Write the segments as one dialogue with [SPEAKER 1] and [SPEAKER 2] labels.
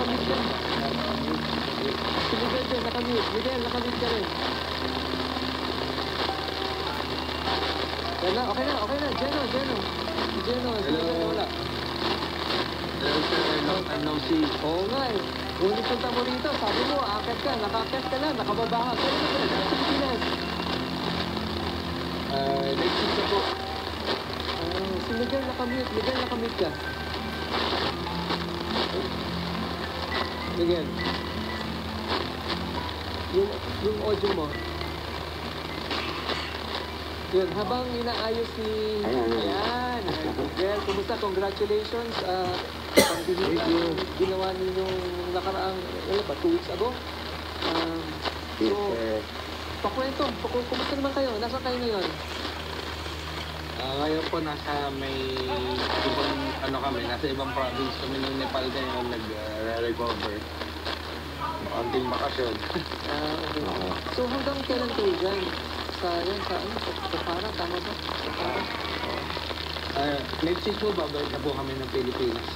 [SPEAKER 1] nakamute ka. Si Miguel din, nakamute. Miguel, nakamute ka rin. Yan na, okay na, okay na. Jeno. Si Jeno, si Miguel wala.
[SPEAKER 2] Hello sir, long see.
[SPEAKER 1] Oo nga eh. Kung punta mo rito, sabi mo, akit ka, nakakit ka na, nakababa ka. Kaya na pala, sa Pilipinas.
[SPEAKER 2] Next week na po.
[SPEAKER 1] Si Miguel nakamute. Miguel, nakamute ka. Miguel. Yung audio mo. Yun, habang inaayos si... Ayan. Miguel, kumusta? Congratulations. Pagdinig ang ginawa ninyong nakaraang, wala ba, 2 weeks ago? So, pakwento. Kumusta naman kayo? Nasaan kayo ngayon?
[SPEAKER 2] Ngayon po nasa may ibang nasa ibang province kami ng Nepal ngayon nag-recover. Konting bakasyon.
[SPEAKER 1] Okay. So hanggang kailan kayo dyan? Sa Para, tama ba? Sa Para?
[SPEAKER 2] Next week po babalik na po kami ng Pilipinas.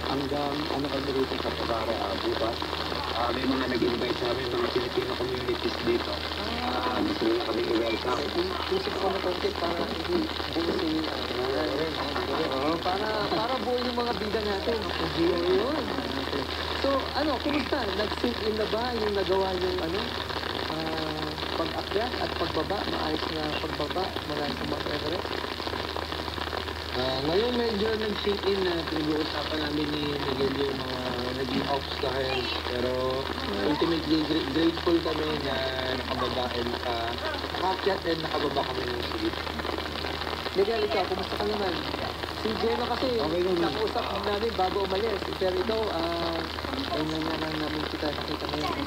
[SPEAKER 3] Hanggang kami rito sa Pagara, bukas. May mga nag-invite sa amin, mga Filipino communities dito. Gusto nyo kami i-welcome.
[SPEAKER 1] Isip ako na konti para hindi buusin para buo yung mga bida natin. Yun. So, kumusta? Nag-sink in na ba yung nagawa yung pag-akyat at pagbaba? Maayos na pagbaba mula sa Mount Everest?
[SPEAKER 2] Ngayon medyo nag-sink in na pinag-uusapan namin ni Miguel yung mga naging obstacles. Pero ultimately grateful kami na nakababa and nakakyat and nakababa kami ng sigit.
[SPEAKER 1] Miguel, ikaw, kumusta ka naman? Si Jeno kasi, nakausap namin bago umalis. Pero ito, ayun na namin kita nakita ngayon.